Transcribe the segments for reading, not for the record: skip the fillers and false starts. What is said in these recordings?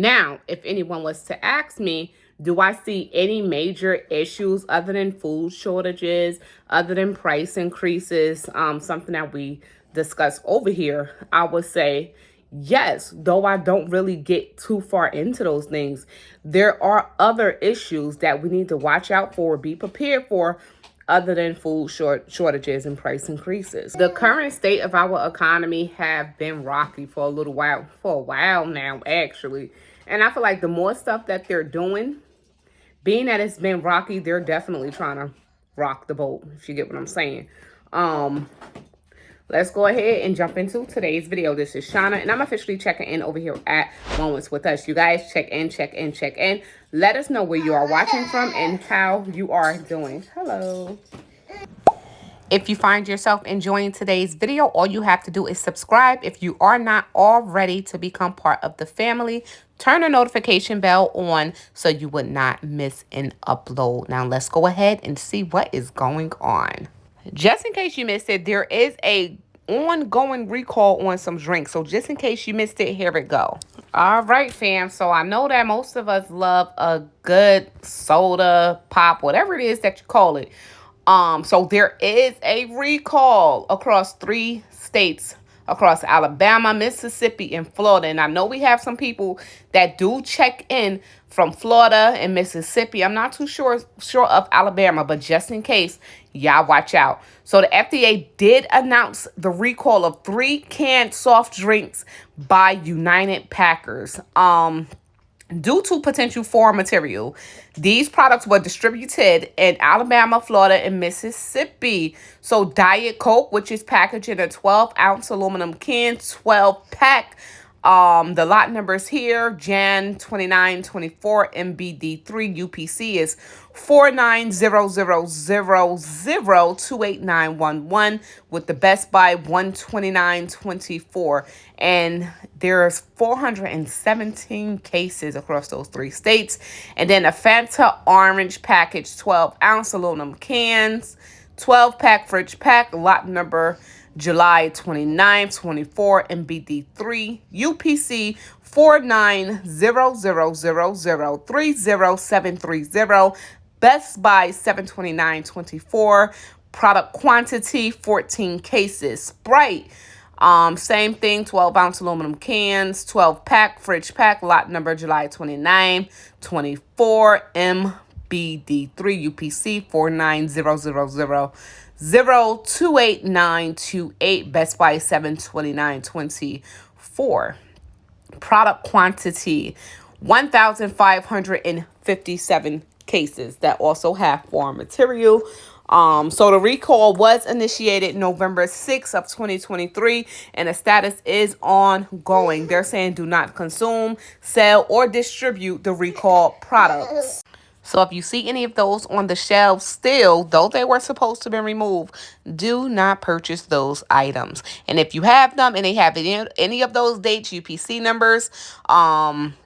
Now, if anyone was to ask me, do I see any major issues other than food shortages, other than price increases, something that we discussed over here, I would say yes, though I don't really get too far into those things. There are other issues that we need to watch out for, be prepared for, other than food shortages and price increases. The current state of our economy have been rocky for a while now, actually. And I feel like the more stuff that they're doing, being that it's been rocky, they're definitely trying to rock the boat, if you get what I'm saying. Let's go ahead and jump into today's video. This is Shauna, and I'm officially checking in over here at Moments with Us. You guys check in. Let us know where you are watching from and how you are doing. Hello. If you find yourself enjoying today's video, all you have to do is subscribe. If you are not already, to become part of the family, turn the notification bell on so you would not miss an upload. Now let's go ahead and see what is going on. Just in case you missed it, there is a ongoing recall on some drinks. So just in case you missed it, here it go. All right, fam. So I know that most of us love a good soda, pop, whatever it is that you call it. So there is a recall across 3 states, across Alabama, Mississippi, and Florida. And I know we have some people that do check in from Florida and Mississippi. I'm not too sure of Alabama, but just in case, y'all watch out. So the FDA did announce the recall of 3 canned soft drinks by United Packers. Due to potential foreign material, these products were distributed in Alabama, Florida, and Mississippi. So Diet Coke, which is packaged in a 12-ounce aluminum can, 12-pack. The lot numbers here, Jan 2924 MBD3 UPC is 490000289111 with the Best Buy 12924. And there's 417 cases across those 3 states. And then a Fanta Orange package, 12-ounce aluminum cans, 12-pack fridge pack, lot number July 29, 24, MBD3, UPC 490000307730, Best Buy 72924, product quantity 14 cases. Sprite, same thing, 12-ounce aluminum cans, 12-pack fridge pack, lot number July 29, 24, MBD3, UPC 49000028928, Best Buy 72924. Product quantity 1,557 cases that also have foreign material. So the recall was initiated November 6th of 2023, and the status is ongoing. They're saying do not consume, sell, or distribute the recalled products. So if you see any of those on the shelves still, though they were supposed to be removed, do not purchase those items. And if you have them and they have any of those dates, UPC numbers,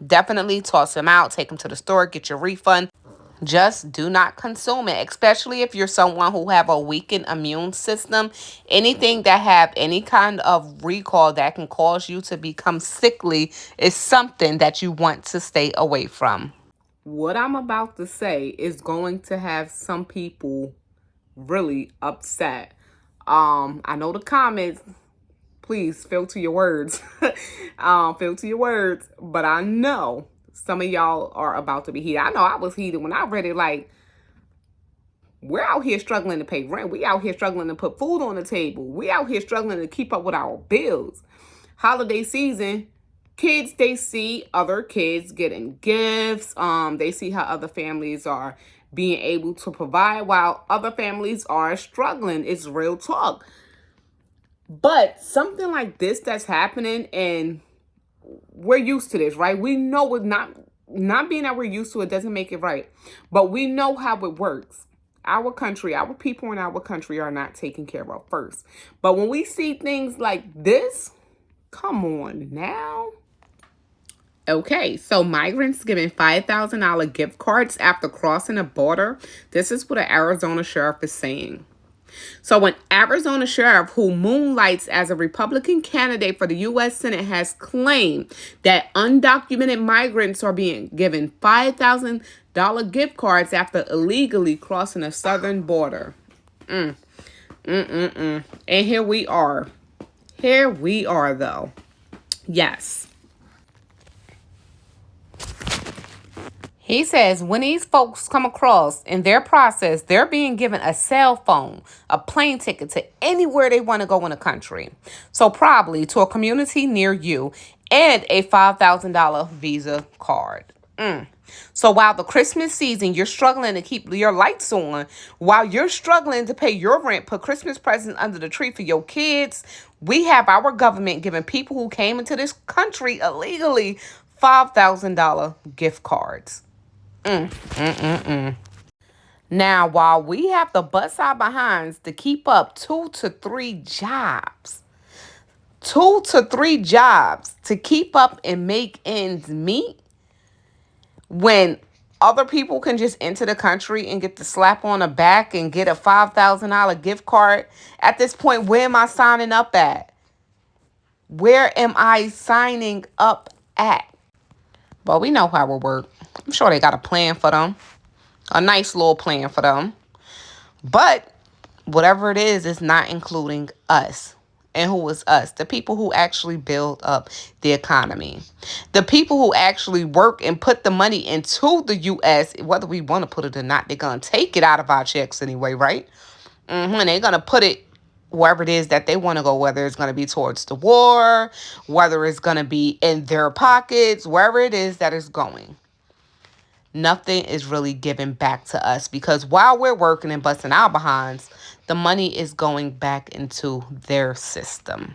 definitely toss them out, take them to the store, get your refund. Just do not consume it, especially if you're someone who have a weakened immune system. Anything that have any kind of recall that can cause you to become sickly is something that you want to stay away from. What I'm about to say is going to have some people really upset. I know the comments, please filter your words. Filter your words, but I know some of y'all are about to be heated. I know I was heated when I read it. Like, we're out here struggling to pay rent. We out here struggling to put food on the table. We out here struggling to keep up with our bills. Holiday season, kids, they see other kids getting gifts. They see how other families are being able to provide while other families are struggling. It's real talk. But something like this that's happening, and we're used to this, right? We know it's not being that we're used to it doesn't make it right. But we know how it works. Our country, our people in our country are not taken care of first. But when we see things like this, come on now. Okay, so migrants giving $5,000 gift cards after crossing a border. This is what an Arizona sheriff is saying. So, an Arizona sheriff who moonlights as a Republican candidate for the U.S. Senate has claimed that undocumented migrants are being given $5,000 gift cards after illegally crossing the southern border. And here we are. Here we are, though. Yes. He says when these folks come across in their process, they're being given a cell phone, a plane ticket to anywhere they want to go in the country. So probably to a community near you and a $5,000 Visa card. So while the Christmas season, you're struggling to keep your lights on, while you're struggling to pay your rent, put Christmas presents under the tree for your kids, we have our government giving people who came into this country illegally $5,000 gift cards. Now, while we have to bust our behinds to keep up 2 to 3 jobs to keep up and make ends meet, when other people can just enter the country and get the slap on the back and get a $5,000 gift card, at this point, where am I signing up at? Where am I signing up at? But we know how it works. I'm sure they got a plan for them. A nice little plan for them. But whatever it is, it's not including us. And who is us? The people who actually build up the economy. The people who actually work and put the money into the U.S., whether we want to put it or not, they're going to take it out of our checks anyway, right? They're going to put it wherever it is that they want to go, whether it's going to be towards the war, whether it's going to be in their pockets, wherever it is that it's going. Nothing is really given back to us because while we're working and busting our behinds, the money is going back into their system.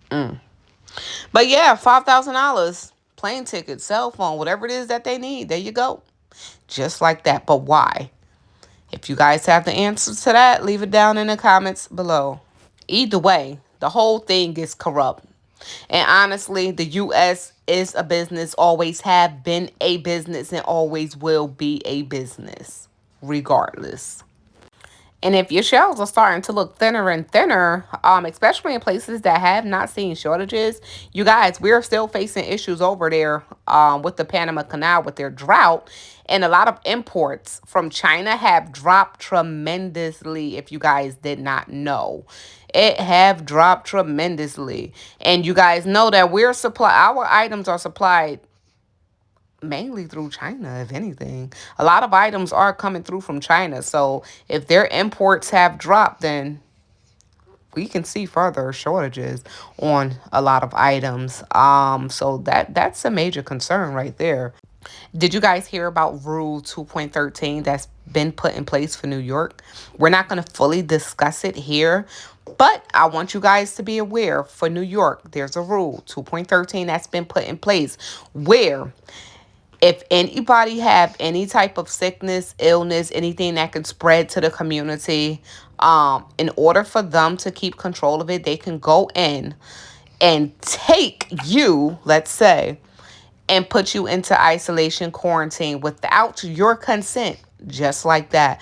But yeah, $5,000, plane ticket, cell phone, whatever it is that they need. There you go. Just like that. But why? If you guys have the answer to that, leave it down in the comments below. Either way, the whole thing is corrupt. And honestly, the U.S. is a business, always have been a business, and always will be a business, regardless. And if your shelves are starting to look thinner and thinner, especially in places that have not seen shortages, you guys, we're still facing issues over there with the Panama Canal with their drought. And a lot of imports from China have dropped tremendously, if you guys did not know. It have dropped tremendously. And you guys know that our items are supplied mainly through China, if anything. A lot of items are coming through from China. So if their imports have dropped, then we can see further shortages on a lot of items. So that's a major concern right there. Did you guys hear about Rule 2.13 that's been put in place for New York? We're not going to fully discuss it here, but I want you guys to be aware for New York, there's a Rule 2.13 that's been put in place where if anybody have any type of sickness, illness, anything that can spread to the community, in order for them to keep control of it, they can go in and take you, let's say, and put you into isolation, quarantine without your consent, just like that.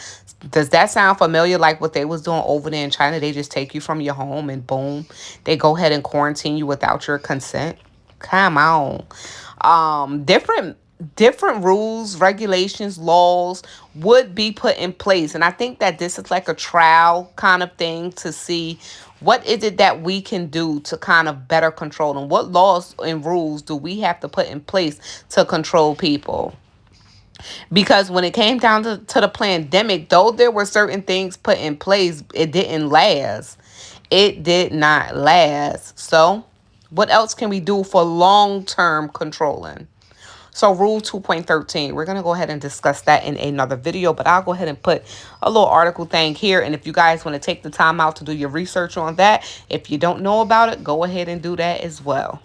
Does that sound familiar like what they was doing over there in China? They just take you from your home and boom, they go ahead and quarantine you without your consent. Come on. Different rules, regulations, laws would be put in place. And I think that this is like a trial kind of thing to see what is it that we can do to kind of better control them. What laws and rules do we have to put in place to control people? Because when it came down to the pandemic, though there were certain things put in place, it didn't last. It did not last. So what else can we do for long-term controlling? So Rule 2.13, we're going to go ahead and discuss that in another video, but I'll go ahead and put a little article thing here. And if you guys want to take the time out to do your research on that, if you don't know about it, go ahead and do that as well.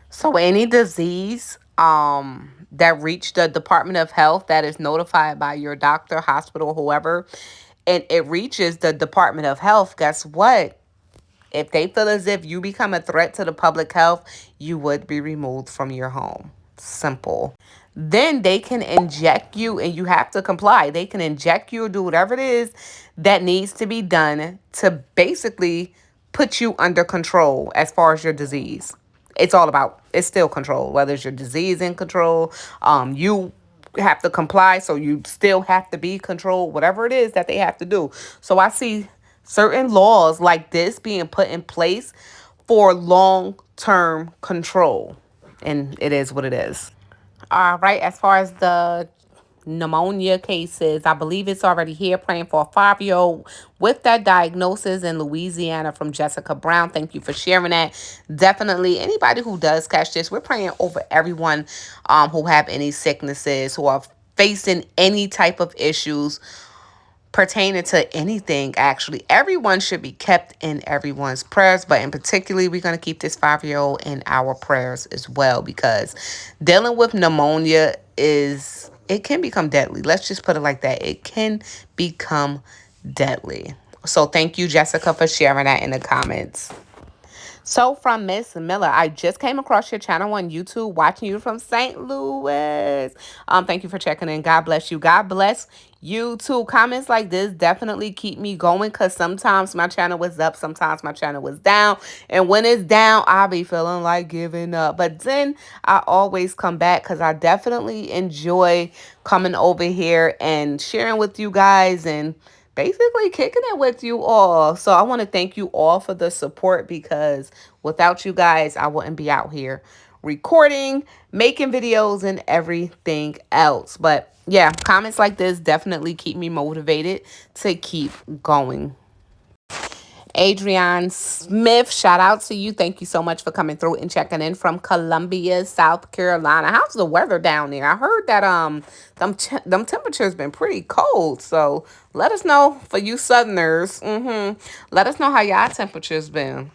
So any disease that reached the Department of Health that is notified by your doctor, hospital, whoever, and it reaches the Department of Health, guess what? If they feel as if you become a threat to the public health, you would be removed from your home. simple. Then they can inject you and you have to comply. They can inject you or do whatever it is that needs to be done to basically put you under control as far as your disease. It's still control, whether it's your disease in control. You have to comply, so you still have to be controlled, whatever it is that they have to do. So I see certain laws like this being put in place for long-term control, and it is what it is. All right, as far as the pneumonia cases, I believe it's already here. Praying for a 5-year-old with that diagnosis in Louisiana from Jessica Brown. Thank you for sharing that. Definitely, anybody who does catch this, we're praying over everyone who have any sicknesses, who are facing any type of issues pertaining to anything. Actually, everyone should be kept in everyone's prayers, but in particularly we're going to keep this 5-year-old in our prayers as well, because dealing with pneumonia is, it can become deadly. Let's just put it like that. It can become deadly. So thank you, Jessica, for sharing that in the comments. So from Miss Miller, I just came across your channel on YouTube, watching you from St. Louis. Thank you for checking in. God bless you. God bless you too. Comments like this definitely keep me going, because sometimes my channel was up, sometimes my channel was down. And when it's down, I'll be feeling like giving up. But then I always come back, because I definitely enjoy coming over here and sharing with you guys and basically kicking it with you all. So I want to thank you all for the support, because without you guys, I wouldn't be out here recording, making videos, and everything else. But yeah, comments like this definitely keep me motivated to keep going. Adrian Smith, shout out to you. Thank you so much for coming through and checking in from Columbia, South Carolina. How's the weather down there? I heard that them temperatures been pretty cold. So let us know, for you Southerners. Let us know how y'all temperatures been.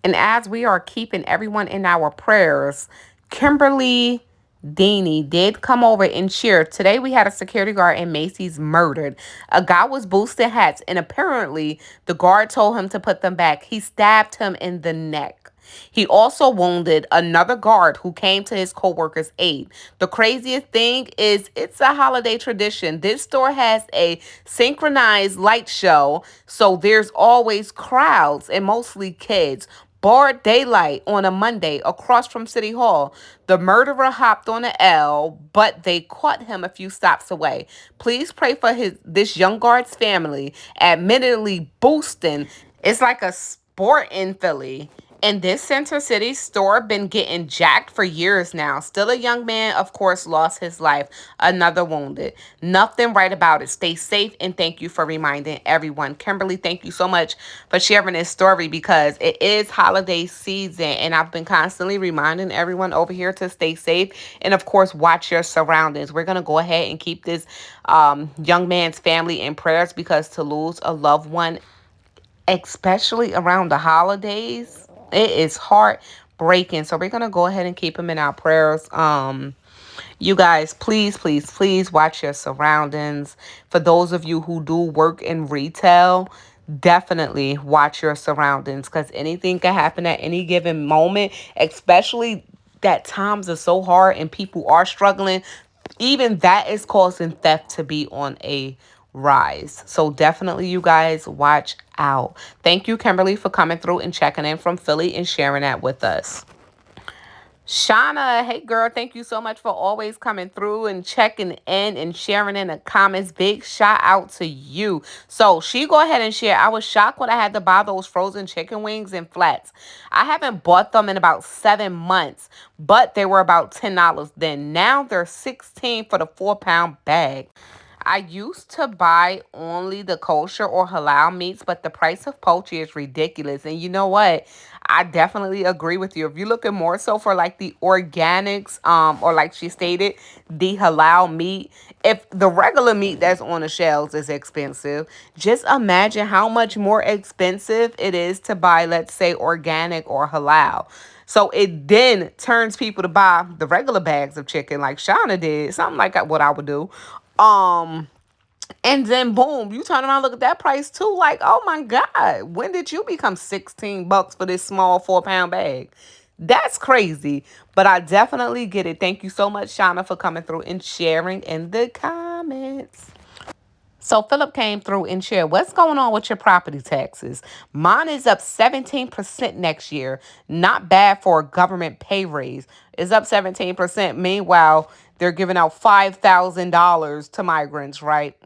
And as we are keeping everyone in our prayers, Kimberly Deanie did come over and share. Today we had a security guard in Macys murdered. A guy was boosting hats, and apparently the guard told him to put them back. He stabbed him in the neck. He also wounded another guard who came to his co-worker's aid. The craziest thing is, it's a holiday tradition. This store has a synchronized light show, so there's always crowds and mostly kids. Broad daylight on a Monday across from City Hall. The murderer hopped on an L, but they caught him a few stops away. Please pray for this young guard's family. Admittedly, boosting is like a sport in Philly. And this Center City store been getting jacked for years now. Still a young man, of course, lost his life. Another wounded. Nothing right about it. Stay safe, and thank you for reminding everyone. Kimberly, thank you so much for sharing this story, because it is holiday season, and I've been constantly reminding everyone over here to stay safe and, of course, watch your surroundings. We're going to go ahead and keep this young man's family in prayers, because to lose a loved one, especially around the holidays, it is heartbreaking. So we're gonna go ahead and keep him in our prayers. You guys, please, please, please watch your surroundings. For those of you who do work in retail, definitely watch your surroundings, because anything can happen at any given moment, especially that times are so hard and people are struggling. Even that is causing theft to be on a rise. So definitely, you guys, watch out. Thank you, Kimberly, for coming through and checking in from Philly and sharing that with us. Shauna, hey girl, thank you so much for always coming through and checking in and sharing in the comments. Big shout out to you. So she go ahead and share. I was shocked when I had to buy those frozen chicken wings and flats. I haven't bought them in about 7 months, but they were about $10 then. Now they're $16 for the 4-pound bag. I used to buy only the kosher or halal meats, but the price of poultry is ridiculous. And you know what? I definitely agree with you. If you're looking more so for like the organics, or like she stated, the halal meat, if the regular meat that's on the shelves is expensive, just imagine how much more expensive it is to buy, let's say, organic or halal. So it then turns people to buy the regular bags of chicken like Shauna did, something like what I would do. And then boom, you turn around, look at that price too. Like, oh my God, when did you become $16 for this small 4-pound bag? That's crazy. But I definitely get it. Thank you so much, Shauna, for coming through and sharing in the comments. So Philip came through and shared, what's going on with your property taxes? Mine is up 17% next year. Not bad for a government pay raise. It's up 17%. Meanwhile, they're giving out $5,000 to migrants, right?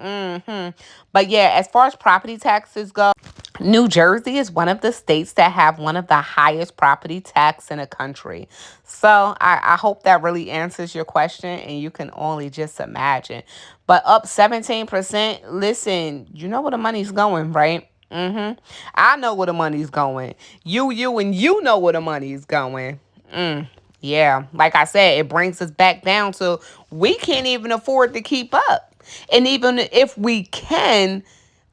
But yeah, as far as property taxes go, New Jersey is one of the states that have one of the highest property tax in the country. So I hope that really answers your question and you can only just imagine. But up 17%, listen, you know where the money's going, right? I know where the money's going. And you know where the money's going. Yeah, like I said, it brings us back down to we can't even afford to keep up. And even if we can,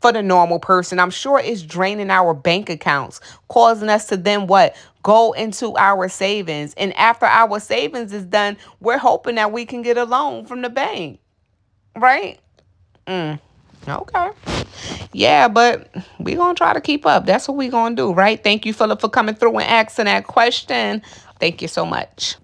for the normal person, I'm sure it's draining our bank accounts, causing us to then what? Go into our savings. And after our savings is done, we're hoping that we can get a loan from the bank, right? Okay. Yeah, but we going to try to keep up. That's what we going to do, right? Thank you, Philip, for coming through and asking that question. Thank you so much.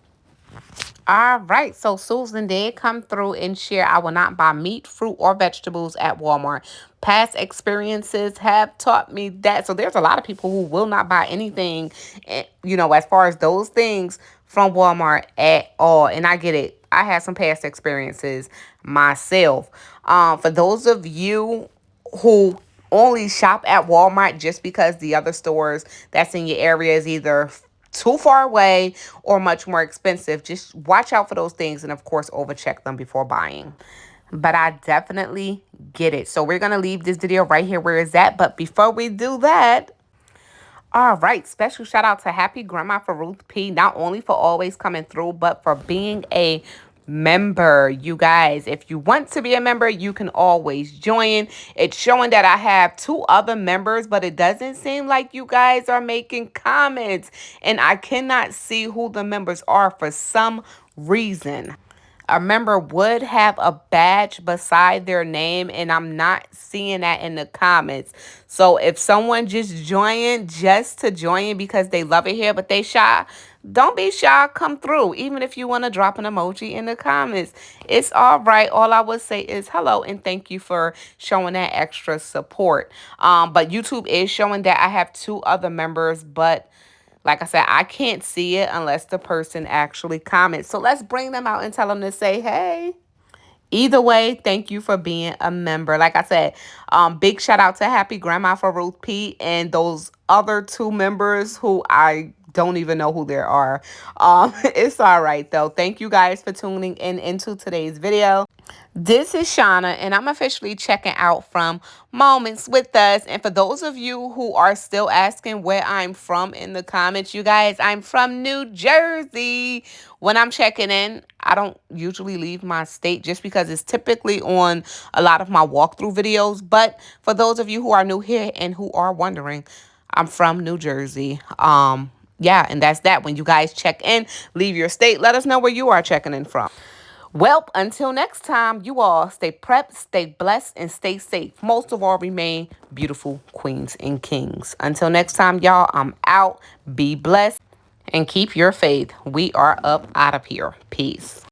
All right, so Susan did come through and share, I will not buy meat, fruit, or vegetables at Walmart. Past experiences have taught me that. So there's a lot of people who will not buy anything, as far as those things from Walmart at all. And I get it. I had some past experiences myself. For those of you who only shop at Walmart just because the other stores that's in your area is either too far away or much more expensive, just watch out for those things and of course overcheck them before buying. But I definitely get it. So we're going to leave this video right here where it's at. But before we do that, all right, special shout out to Happy Grandma for Ruth P. Not only for always coming through, but for being a member. You guys, if you want to be a member, you can always join. It's showing that I have 2 other members, but it doesn't seem like you guys are making comments. And I cannot see who the members are for some reason. A member would have a badge beside their name, and I'm not seeing that in the comments. So if someone just joined just to join because they love it here, but they shy, don't be shy. Come through. Even if you want to drop an emoji in the comments, it's all right. All I would say is hello and thank you for showing that extra support. But YouTube is showing that I have 2 other members, but like I said, I can't see it unless the person actually comments. So let's bring them out and tell them to say, hey. Either way, thank you for being a member. Like I said, big shout out to Happy Grandma for Ruth P. and those other 2 members who I don't even know who they are. It's all right, though. Thank you guys for tuning in into today's video. This is Shauna, and I'm officially checking out from Moments with Us. And for those of you who are still asking where I'm from in the comments, you guys, I'm from New Jersey. When I'm checking in, I don't usually leave my state just because it's typically on a lot of my walkthrough videos. But for those of you who are new here and who are wondering, I'm from New Jersey. Yeah, and that's that. When you guys check in, leave your state. Let us know where you are checking in from. Well, until next time, you all stay prepped, stay blessed, and stay safe. Most of all, remain beautiful queens and kings. Until next time, y'all, I'm out. Be blessed and keep your faith. We are up out of here. Peace.